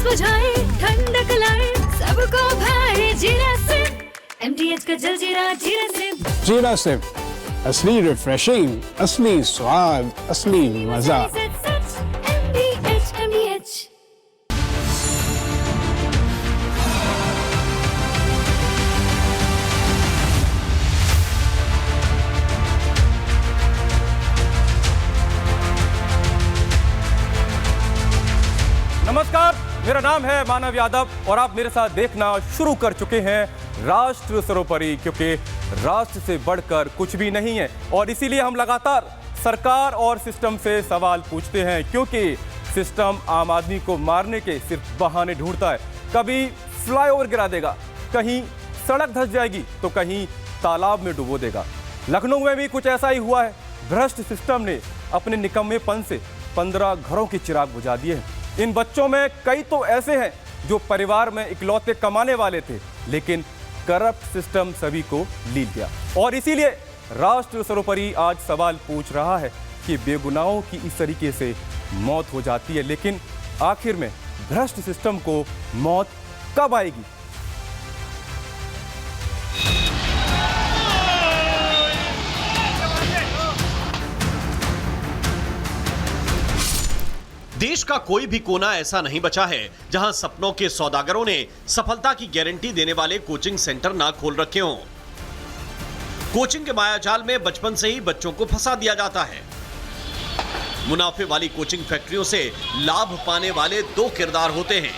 बुझाए, ठंडक लाए, सबको भाए जीरा सिप। MTH का जलजीरा जीरा सिप। जीरा सिप, असली रिफ्रेशिंग, असली स्वाद, असली मजा। MTH। नमस्कार, मेरा नाम है मानव यादव और आप मेरे साथ देखना शुरू कर चुके हैं राष्ट्र सर्वोपरि, क्योंकि राष्ट्र से बढ़कर कुछ भी नहीं है। और इसीलिए हम लगातार सरकार और सिस्टम से सवाल पूछते हैं, क्योंकि सिस्टम आम आदमी को मारने के सिर्फ बहाने ढूंढता है। कभी फ्लाईओवर गिरा देगा, कहीं सड़क धंस जाएगी तो कहीं तालाब में डुबो देगा। लखनऊ में भी कुछ ऐसा ही हुआ है। भ्रष्ट सिस्टम ने अपने निकम्मेपन से 15 घरों के चिराग बुझा दिए हैं। इन बच्चों में कई तो ऐसे हैं जो परिवार में इकलौते कमाने वाले थे, लेकिन करप्ट सिस्टम सभी को लील गया। और इसीलिए राष्ट्र सर्वोपरि आज सवाल पूछ रहा है कि बेगुनाहों की इस तरीके से मौत हो जाती है, लेकिन आखिर में भ्रष्ट सिस्टम को मौत कब आएगी? देश का कोई भी कोना ऐसा नहीं बचा है जहां सपनों के सौदागरों ने सफलता की गारंटी देने वाले कोचिंग सेंटर ना खोल रखे हों। कोचिंग के मायाजाल में बचपन से ही बच्चों को फंसा दिया जाता है। मुनाफे वाली कोचिंग फैक्ट्रियों से लाभ पाने वाले दो किरदार होते हैं,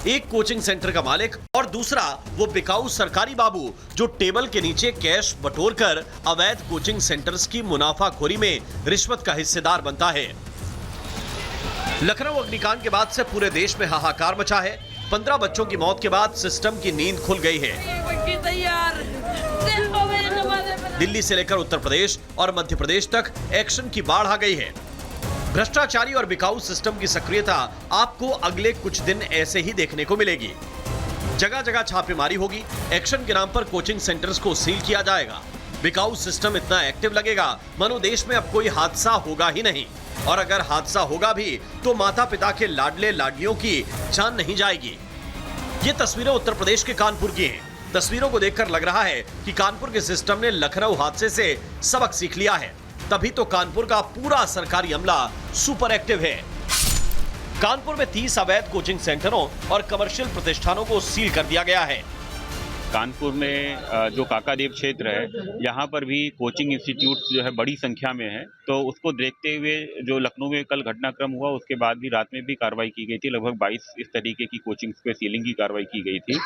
एक कोचिंग सेंटर का मालिक और दूसरा वो बिकाऊ सरकारी बाबू जो टेबल के नीचे कैश बटोरकर अवैध कोचिंग सेंटर्स की मुनाफाखोरी में रिश्वत का हिस्सेदार बनता है। लखनऊ अग्निकांड के बाद से पूरे देश में हाहाकार मचा है। 15 बच्चों की मौत के बाद सिस्टम की नींद खुल गई है। दिल्ली से लेकर उत्तर प्रदेश और मध्य प्रदेश तक एक्शन की बाढ़ आ गई है। भ्रष्टाचारी और बिकाऊ सिस्टम की सक्रियता आपको अगले कुछ दिन ऐसे ही देखने को मिलेगी। जगह जगह छापेमारी होगी, एक्शन के नाम पर कोचिंग सेंटर्स को सील किया जाएगा। बिकाऊ सिस्टम इतना एक्टिव लगेगा मानो देश में अब कोई हादसा होगा ही नहीं, और अगर हादसा होगा भी तो माता पिता के लाडले लाडलियों की जान नहीं जाएगी। ये तस्वीरें उत्तर प्रदेश के कानपुर की हैं। तस्वीरों को देखकर लग रहा है कि कानपुर के सिस्टम ने लखनऊ हादसे से सबक सीख लिया है, तभी तो कानपुर का पूरा सरकारी अमला सुपर एक्टिव है। कानपुर में 30 अवैध कोचिंग सेंटरों और कमर्शियल प्रतिष्ठानों को सील कर दिया गया है। कानपुर में जो काकादेव क्षेत्र है, यहाँ पर भी कोचिंग इंस्टीट्यूट्स जो है बड़ी संख्या में है, तो उसको देखते हुए जो लखनऊ में कल घटनाक्रम हुआ उसके बाद भी रात में भी कार्रवाई की गई थी। लगभग 22 इस तरीके की कोचिंग्स पे सीलिंग की कार्रवाई की गई थी।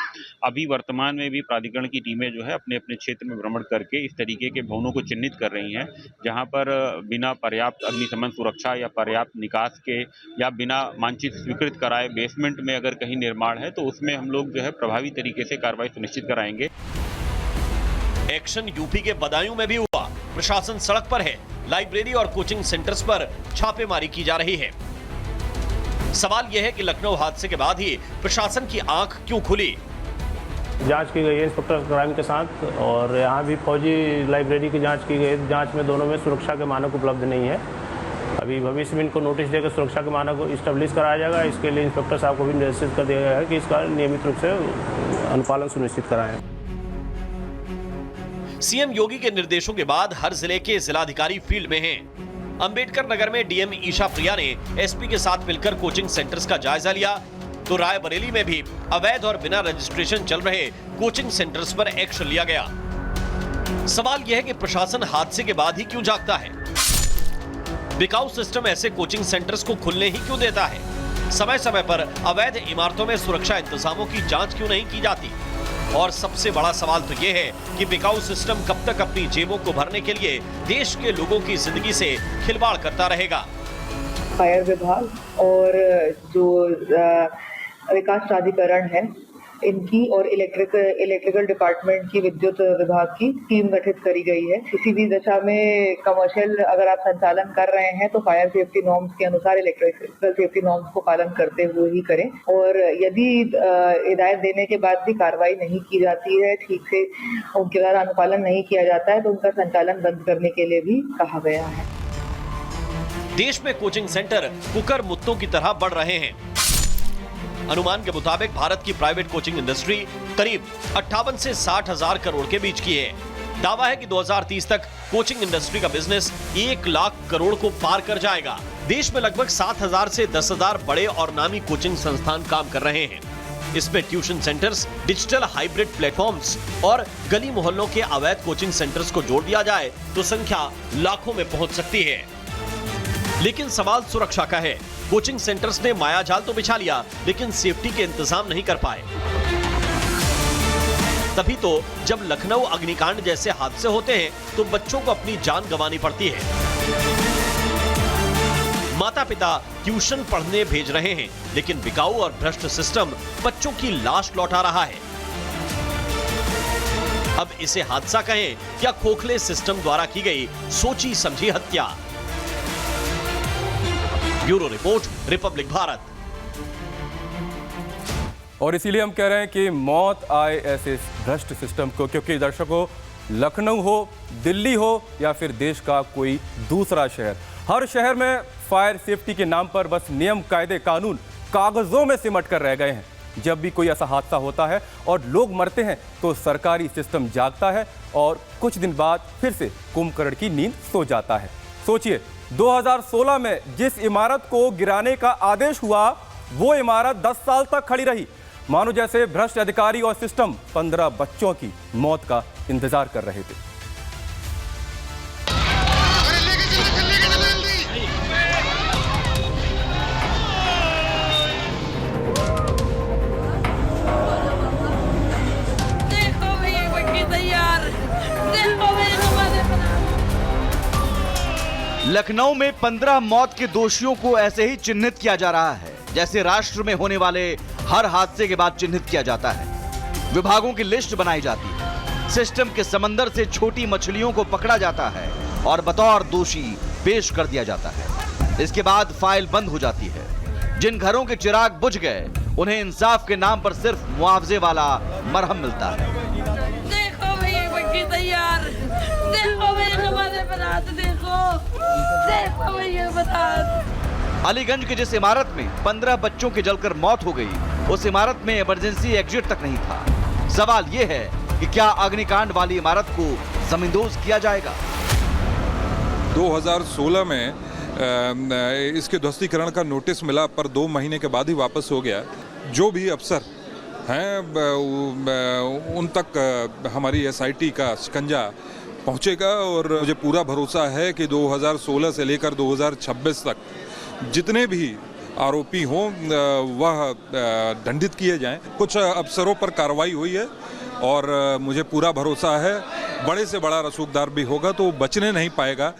अभी वर्तमान में भी प्राधिकरण की टीमें जो है अपने अपने क्षेत्र में भ्रमण करके इस तरीके के भवनों को चिन्हित कर रही हैं, जहाँ पर बिना पर्याप्त अग्निशमन सुरक्षा या पर्याप्त निकास के या बिना मानचित्र स्वीकृत कराए बेसमेंट में अगर कहीं निर्माण है तो उसमें हम लोग जो है प्रभावी तरीके से कार्रवाई सुनिश्चित कराएंगे। एक्शन यूपी के बदायूं में भी हुआ। प्रशासन सड़क पर है, लाइब्रेरी और कोचिंग सेंटर्स पर छापेमारी की जा रही है। सवाल यह है कि लखनऊ हादसे के बाद ही प्रशासन की आंख क्यों खुली? जांच की गई है इंस्पेक्टर क्राइम के साथ, और यहाँ भी फौजी लाइब्रेरी की जांच की गई है। जांच में दोनों में सुरक्षा के मानक उपलब्ध नहीं है। अभी भविष्य में इनको नोटिस देकर सुरक्षा के मानक को इस्टेब्लिश कराया जाएगा। इसके लिए इंस्पेक्टर साहब को भी निर्देशित कर दिया गया है कि इसका नियमित रूप से अनुपालन सुनिश्चित कराएं। सीएम योगी के निर्देशों के बाद हर जिले के जिलाधिकारी फील्ड में हैं। अंबेडकर नगर में डीएम ईशा प्रिया ने एसपी के साथ मिलकर कोचिंग सेंटर्स का जायजा लिया, तो रायबरेली में भी अवैध और बिना रजिस्ट्रेशन चल रहे कोचिंग सेंटर्स पर एक्शन लिया गया। सवाल यह है कि प्रशासन हादसे के बाद ही क्यों जागता है? बिकाऊ सिस्टम ऐसे कोचिंग सेंटर्स को खुलने ही क्यों देता है? समय समय पर अवैध इमारतों में सुरक्षा इंतजामों की जांच क्यों नहीं की जाती? और सबसे बड़ा सवाल तो यह है कि बिकाऊ सिस्टम कब तक अपनी जेबों को भरने के लिए देश के लोगों की जिंदगी से खिलवाड़ करता रहेगा? फायर विभाग और जो विकास प्राधिकरण है, इनकी और इलेक्ट्रिकल डिपार्टमेंट की, विद्युत विभाग की टीम गठित करी गई है। किसी भी दशा में कमर्शियल अगर आप संचालन कर रहे हैं तो फायर सेफ्टी नॉर्म्स के अनुसार, इलेक्ट्रिकल सेफ्टी नॉर्म्स को पालन करते हुए ही करें। और यदि हिदायत देने के बाद भी कार्रवाई नहीं की जाती है, ठीक से उनके द्वारा अनुपालन नहीं किया जाता है, तो उनका संचालन बंद करने के लिए भी कहा गया है। देश में कोचिंग सेंटर कुकर मुत्तों की तरह बढ़ रहे हैं। अनुमान के मुताबिक भारत की प्राइवेट कोचिंग इंडस्ट्री करीब 58 से 60 हजार करोड़ के बीच की है। दावा है कि 2030 तक कोचिंग इंडस्ट्री का बिजनेस 1 लाख करोड़ को पार कर जाएगा। देश में लगभग 7,000 से 10,000 बड़े और नामी कोचिंग संस्थान काम कर रहे हैं। इसमें tuition centres, digital hybrid platforms और गली मोहल्लों के अवैध कोचिंग सेंटर्स को जोड़ दिया जाए तो संख्या लाखों में पहुंच सकती है। लेकिन सवाल सुरक्षा का है। कोचिंग सेंटर्स ने मायाजाल तो बिछा लिया, लेकिन सेफ्टी के इंतजाम नहीं कर पाए। तभी तो जब लखनऊ अग्निकांड जैसे हादसे होते हैं तो बच्चों को अपनी जान गंवानी पड़ती है। माता पिता ट्यूशन पढ़ने भेज रहे हैं, लेकिन बिकाऊ और भ्रष्ट सिस्टम बच्चों की लाश लौटा रहा है। अब इसे हादसा कहें या खोखले सिस्टम द्वारा की गई सोची समझी हत्या। Bureau report, Republic Bharat. और इसीलिए हम कह रहे हैं कि मौत आए ऐसे भ्रष्ट सिस्टम को, क्योंकि दर्शकों, लखनऊ हो, दिल्ली हो या फिर देश का कोई दूसरा शहर, हर शहर में फायर सेफ्टी के नाम पर बस नियम, कायदे, कानून कागजों में सिमट कर रह गए हैं। जब भी कोई ऐसा हादसा होता है और लोग मरते हैं तो सरकारी सिस्टम जागता है और कुछ दिन बाद फिर से कुंभकर्ण की नींद सो जाता है। सोचिए, 2016 में जिस इमारत को गिराने का आदेश हुआ वो इमारत 10 साल तक खड़ी रही, मानो जैसे भ्रष्ट अधिकारी और सिस्टम 15 बच्चों की मौत का इंतजार कर रहे थे। लखनऊ में 15 मौत के दोषियों को ऐसे ही चिन्हित किया जा रहा है जैसे राष्ट्र में होने वाले हर हादसे के बाद चिन्हित किया जाता है। विभागों की लिस्ट बनाई जाती है, सिस्टम के समंदर से छोटी मछलियों को पकड़ा जाता है और बतौर दोषी पेश कर दिया जाता है। इसके बाद फाइल बंद हो जाती है। जिन घरों के चिराग बुझ गए उन्हें इंसाफ के नाम पर सिर्फ मुआवजे वाला मरहम मिलता है। देखो भैया बच्ची तैयार, देखो भैया हमारे बरात, देखो भैया बरात। अलीगंज के जिस इमारत में 15 बच्चों की जलकर मौत हो गई, उस इमारत में इमरजेंसी एग्जिट तक नहीं था। सवाल यह है कि क्या अग्निकांड वाली इमारत को जमींदोज किया जाएगा? 2016 में इसके ध्वस्तीकरण का नोटिस मिला, पर 2 महीने के बाद ही वापस हो गया। जो भी अफसर हैं उन तक हमारी SIT का शिकंजा पहुंचेगा और मुझे पूरा भरोसा है कि 2016 से लेकर 2026 तक जितने भी आरोपी हों वह दंडित किए जाएं। कुछ अफसरों पर कार्रवाई हुई है और मुझे पूरा भरोसा है बड़े से बड़ा रसूखदार भी होगा तो बचने नहीं पाएगा।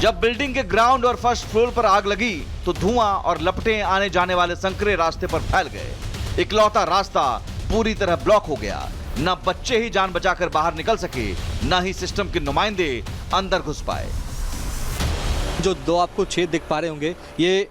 जब बिल्डिंग के ग्राउंड और फर्स्ट फ्लोर पर आग लगी तो धुआं और लपटें आने जाने वाले संकरे रास्ते पर फैल गए। इकलौता रास्ता पूरी तरह ब्लॉक हो गया। न बच्चे ही जान बचाकर बाहर निकल सके, न ही सिस्टम के नुमाइंदे अंदर घुस पाए। जो 2 आपको छेद दिख पा रहे होंगे, ये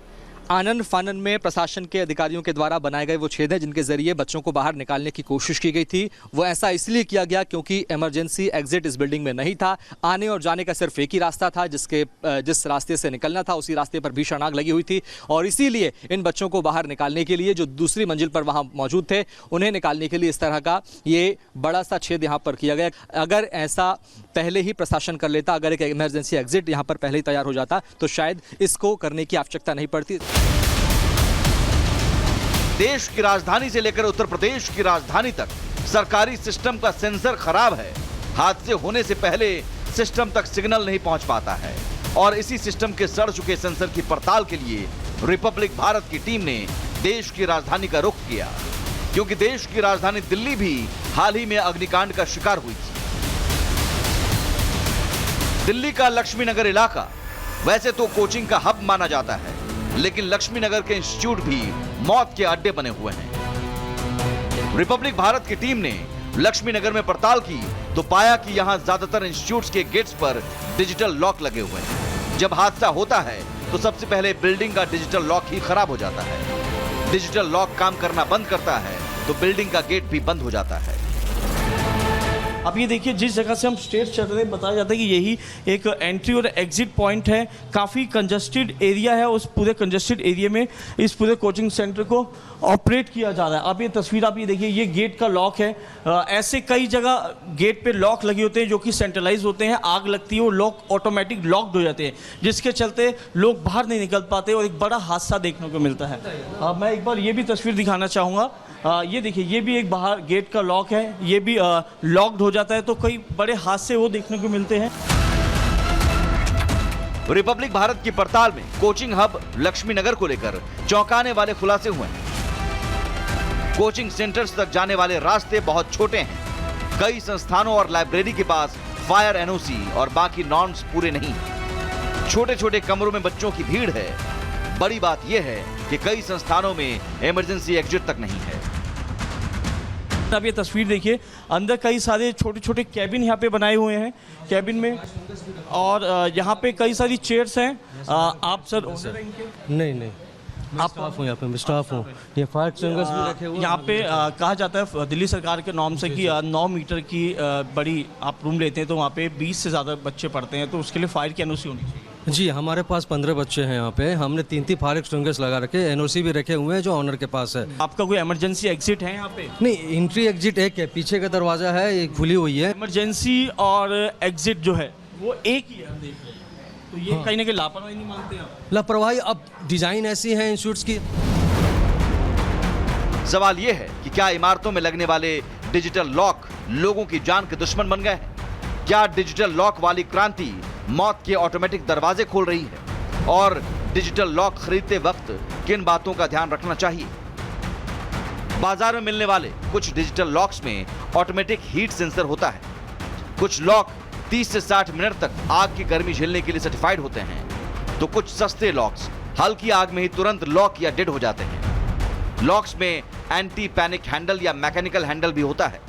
आनन फानन में प्रशासन के अधिकारियों के द्वारा बनाए गए वो छेद हैं जिनके जरिए बच्चों को बाहर निकालने की कोशिश की गई थी। वो ऐसा इसलिए किया गया क्योंकि इमरजेंसी एग्जिट इस बिल्डिंग में नहीं था। आने और जाने का सिर्फ एक ही रास्ता था, जिस रास्ते से निकलना था उसी रास्ते पर भीषण आग लगी हुई थी और इसीलिए इन बच्चों को बाहर निकालने के लिए जो दूसरी मंजिल पर वहाँ मौजूद थे उन्हें निकालने के लिए इस तरह का ये बड़ा सा छेद यहाँ पर किया गया। अगर ऐसा पहले ही प्रशासन कर लेता, अगर एक इमरजेंसी एग्जिट यहाँ पर पहले ही तैयार हो जाता तो शायद इसको करने की आवश्यकता नहीं पड़ती। देश की राजधानी से लेकर उत्तर प्रदेश की राजधानी तक सरकारी सिस्टम का सेंसर खराब है। हादसे होने से पहले सिस्टम तक सिग्नल नहीं पहुंच पाता है और इसी सिस्टम के सड़ चुके सेंसर की पड़ताल के लिए रिपब्लिक भारत की टीम ने देश की राजधानी का रुख किया, क्योंकि देश की राजधानी दिल्ली भी हाल ही में अग्निकांड का शिकार हुई थी। दिल्ली का लक्ष्मी नगर इलाका वैसे तो कोचिंग का हब माना जाता है, लेकिन लक्ष्मी नगर के इंस्टीट्यूट भी मौत के अड्डे बने हुए हैं। रिपब्लिक भारत की टीम ने लक्ष्मी नगर में पड़ताल की तो पाया कि यहां ज्यादातर इंस्टीट्यूट्स के गेट्स पर डिजिटल लॉक लगे हुए हैं। जब हादसा होता है तो सबसे पहले बिल्डिंग का डिजिटल लॉक ही खराब हो जाता है। डिजिटल लॉक काम करना बंद करता है तो बिल्डिंग का गेट भी बंद हो जाता है। अब ये देखिए जिस जगह से हम स्टेज चल रहे हैं बताया जाता है कि यही एक एंट्री और एग्जिट पॉइंट है। काफ़ी कंजस्टेड एरिया है, उस पूरे कंजस्टेड एरिया में इस पूरे कोचिंग सेंटर को ऑपरेट किया जा रहा है। अब ये तस्वीर आप ये देखिए, ये गेट का लॉक है। ऐसे कई जगह गेट पे लॉक लगे होते हैं जो कि सेंट्रलाइज होते हैं, आग लगती है और लॉक ऑटोमेटिक लॉक्ड हो जाते हैं, जिसके चलते लोग बाहर नहीं निकल पाते और एक बड़ा हादसा देखने को मिलता है। मैं एक बार ये भी तस्वीर दिखाना चाहूँगा। ये देखिए, ये भी एक बाहर गेट का लॉक है, ये भी लॉक्ड हो जाता है, तो कई बड़े हादसे वो देखने को मिलते हैं। रिपब्लिक भारत की पड़ताल में कोचिंग हब लक्ष्मी नगर को लेकर चौंकाने वाले खुलासे हुए हैं। कोचिंग सेंटर्स तक जाने वाले रास्ते बहुत छोटे हैं। कई संस्थानों और लाइब्रेरी के पास फायर एनओसी और बाकी नॉर्म्स पूरे नहीं। छोटे छोटे कमरों में बच्चों की भीड़ है। बड़ी बात यह है कि कई संस्थानों में इमरजेंसी एग्जिट तक नहीं है। अब ये तस्वीर देखिए, अंदर कई सारे छोटे छोटे कैबिन यहाँ पे बनाए हुए हैं, कैबिन में, और यहाँ पे कई सारी चेयर्स हैं। आप सर नहीं आप स्टाफ हूँ, यहाँ पे मैं स्टाफ हूँ। ये फायर एक्सटिंग्विशर्स भी रखे हुए यहाँ पे कहा जाता है दिल्ली सरकार के नॉर्म से कि 9 मीटर की बड़ी आप रूम लेते हैं तो वहाँ पे 20 से ज़्यादा बच्चे पढ़ते हैं, तो उसके लिए फायर की एनओसी होनी चाहिए। जी, हमारे पास 15 बच्चे हैं यहाँ पे। हमने 3 फायर एक्सटिंग्विशर्स लगा रखे, एनओसी भी रखे हुए हैं जो ऑनर के पास है। आपका कोई इमरजेंसी एग्जिट है यहाँ पे? नहीं, एंट्री एग्जिट एक है, पीछे का दरवाजा है, एक खुली हुई है। इमरजेंसी और एग्जिट जो है वो एक ही है, देख रहे हैं। तो ये कहीं ना कहीं लापरवाही नहीं मानते आप? लापरवाही, अब डिजाइन ऐसी है इंस्टीट्यूट्स की। सवाल यह है कि क्या इमारतों में लगने वाले डिजिटल लॉक लोगों की जान के दुश्मन बन गए हैं? क्या डिजिटल लॉक वाली क्रांति मौत के ऑटोमेटिक दरवाजे खोल रही है? और डिजिटल लॉक खरीदते वक्त किन बातों का ध्यान रखना चाहिए? बाजार में मिलने वाले कुछ डिजिटल लॉक्स में ऑटोमेटिक हीट सेंसर होता है। कुछ लॉक 30 से 60 मिनट तक आग की गर्मी झेलने के लिए सर्टिफाइड होते हैं, तो कुछ सस्ते लॉक्स हल्की आग में ही तुरंत लॉक या डेड हो जाते हैं। लॉक्स में एंटी पैनिक हैंडल या मैकेनिकल हैंडल भी होता है।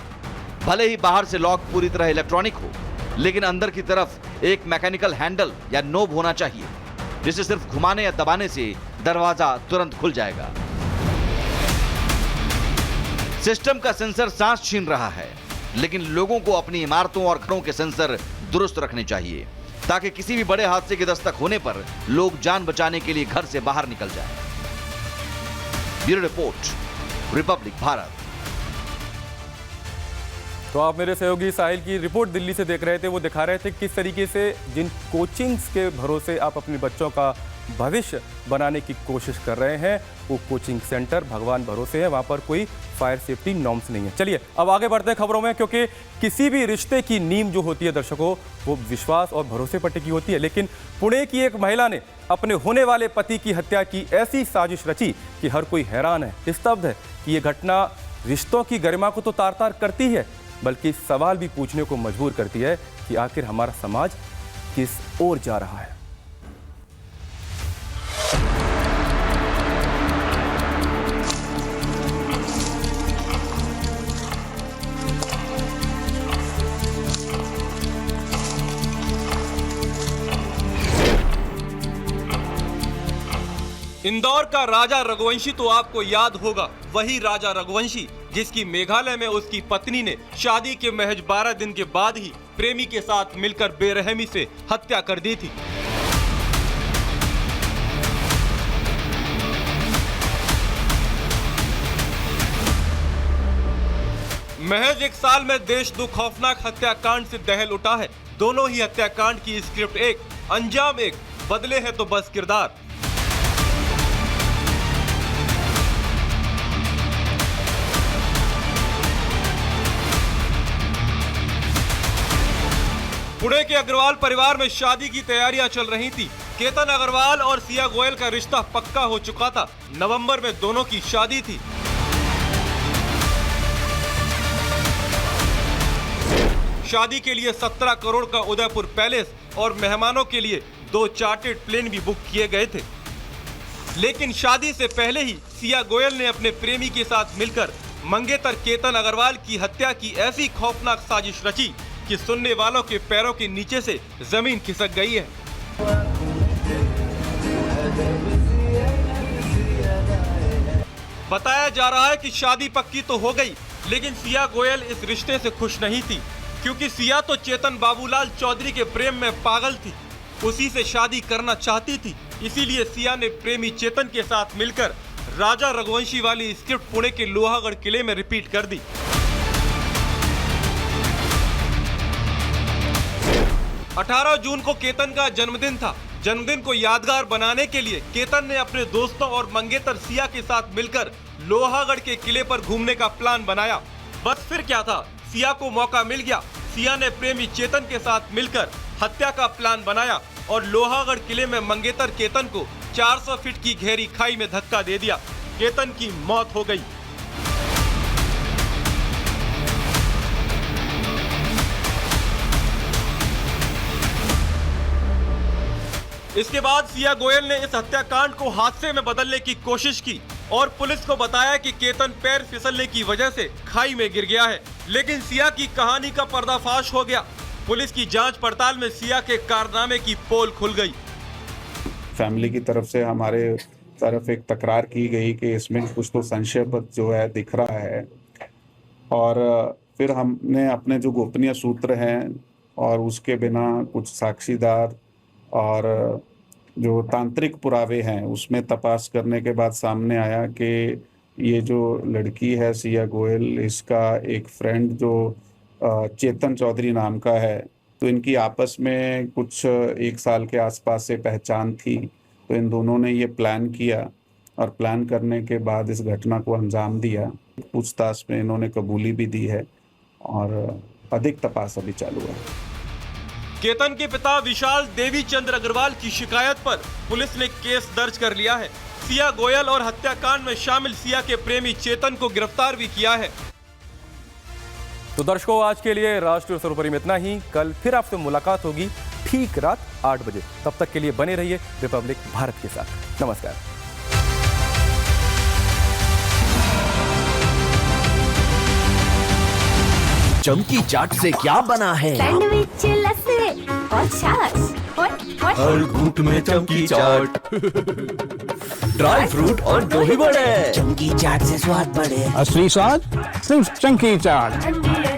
भले ही बाहर से लॉक पूरी तरह इलेक्ट्रॉनिक हो, लेकिन अंदर की तरफ एक मैकेनिकल हैंडल या नोब होना चाहिए, जिसे सिर्फ घुमाने या दबाने से दरवाजा तुरंत खुल जाएगा। सिस्टम का सेंसर सांस छीन रहा है, लेकिन लोगों को अपनी इमारतों और घरों के सेंसर दुरुस्त रखने चाहिए, ताकि किसी भी बड़े हादसे की दस्तक होने पर लोग जान बचाने के लिए घर से बाहर निकल जाएं। Bureau report, Republic Bharat. तो आप मेरे सहयोगी साहिल की रिपोर्ट दिल्ली से देख रहे थे। वो दिखा रहे थे किस तरीके से जिन कोचिंग्स के भरोसे आप अपने बच्चों का भविष्य बनाने की कोशिश कर रहे हैं, वो कोचिंग सेंटर भगवान भरोसे है, वहाँ पर कोई फायर सेफ्टी नॉर्म्स नहीं है। चलिए अब आगे बढ़ते हैं खबरों में, क्योंकि किसी भी रिश्ते की नींव जो होती है दर्शकों, वो विश्वास और भरोसे पर टिकी होती है। लेकिन पुणे की एक महिला ने अपने होने वाले पति की हत्या की ऐसी साजिश रची कि हर कोई हैरान है, स्तब्ध है कि ये घटना रिश्तों की गरिमा को तो तार तार करती है, बल्कि सवाल भी पूछने को मजबूर करती है कि आखिर हमारा समाज किस ओर जा रहा है। इंदौर का राजा रघुवंशी तो आपको याद होगा, वही राजा रघुवंशी जिसकी मेघालय में उसकी पत्नी ने शादी के महज 12 दिन के बाद ही प्रेमी के साथ मिलकर बेरहमी से हत्या कर दी थी। महज एक साल में देश दो खौफनाक हत्याकांड से दहल उठा है। दोनों ही हत्याकांड की स्क्रिप्ट एक, अंजाम एक, बदले हैं तो बस किरदार। पुणे के अग्रवाल परिवार में शादी की तैयारियां चल रही थी। केतन अग्रवाल और सिया गोयल का रिश्ता पक्का हो चुका था। नवंबर में दोनों की शादी थी। शादी के लिए 17 करोड़ का उदयपुर पैलेस और मेहमानों के लिए 2 चार्टर्ड प्लेन भी बुक किए गए थे। लेकिन शादी से पहले ही सिया गोयल ने अपने प्रेमी के साथ मिलकर मंगेतर केतन अग्रवाल की हत्या की ऐसी खौफनाक साजिश रची कि सुनने वालों के पैरों के नीचे से जमीन खिसक गई है। बताया जा रहा है कि शादी पक्की तो हो गई, लेकिन सिया गोयल इस रिश्ते से खुश नहीं थी। क्योंकि सिया तो चेतन बाबूलाल चौधरी के प्रेम में पागल थी, उसी से शादी करना चाहती थी। इसीलिए सिया ने प्रेमी चेतन के साथ मिलकर राजा रघुवंशी वाली स्क्रिप्ट पुणे के लोहागढ़ किले में रिपीट कर दी। 18 जून को केतन का जन्मदिन था। जन्मदिन को यादगार बनाने के लिए केतन ने अपने दोस्तों और मंगेतर सिया के साथ मिलकर लोहागढ़ के किले पर घूमने का प्लान बनाया। बस फिर क्या था, सिया को मौका मिल गया। सिया ने प्रेमी चेतन के साथ मिलकर हत्या का प्लान बनाया और लोहागढ़ किले में मंगेतर केतन को 400 फीट की गहरी खाई में धक्का दे दिया। केतन की मौत हो गई। इसके बाद सिया गोयल ने इस हत्याकांड को हादसे में बदलने की कोशिश की और पुलिस को बताया कि केतन पैर फिसलने की वजह से खाई में गिर गया है। लेकिन सिया की कहानी का पर्दाफाश हो गया। पुलिस की जांच पड़ताल में सिया के कारनामे की पोल खुल गई। फैमिली की तरफ से हमारे तरफ एक तकरार की गई कि इसमें कुछ तो संशय जो है दिख रहा है, और फिर हमने अपने जो गोपनीय सूत्र हैं और उसके बिना कुछ साक्षीदार और जो तांत्रिक पुरावे हैं उसमें तपास करने के बाद सामने आया कि ये जो लड़की है सिया गोयल, इसका एक फ्रेंड जो चेतन चौधरी नाम का है, तो इनकी आपस में कुछ 1 साल के आसपास से पहचान थी। तो इन दोनों ने ये प्लान किया और प्लान करने के बाद इस घटना को अंजाम दिया। पूछताछ में इन्होंने कबूली भी दी है और अधिक तपास अभी चालू है। केतन के पिता विशाल देवी चंद्र अग्रवाल की शिकायत पर पुलिस ने केस दर्ज कर लिया है। सिया गोयल और हत्याकांड में शामिल सिया के प्रेमी चेतन को गिरफ्तार भी किया है। तो दर्शकों, आज के लिए राष्ट्रीय सरोपरी में इतना ही। कल फिर आपसे मुलाकात होगी ठीक रात 8 बजे। तब तक के लिए बने रहिए रिपब्लिक भारत के साथ। नमस्कार। चमकी चाट से क्या बना है? सैंडविच, लस्सी और छाछ और हर घूंट में चमकी चाट, ड्राई फ्रूट और दही बड़े। चमकी चाट से स्वाद बढ़े। असली स्वाद सिर्फ चमकी चाट।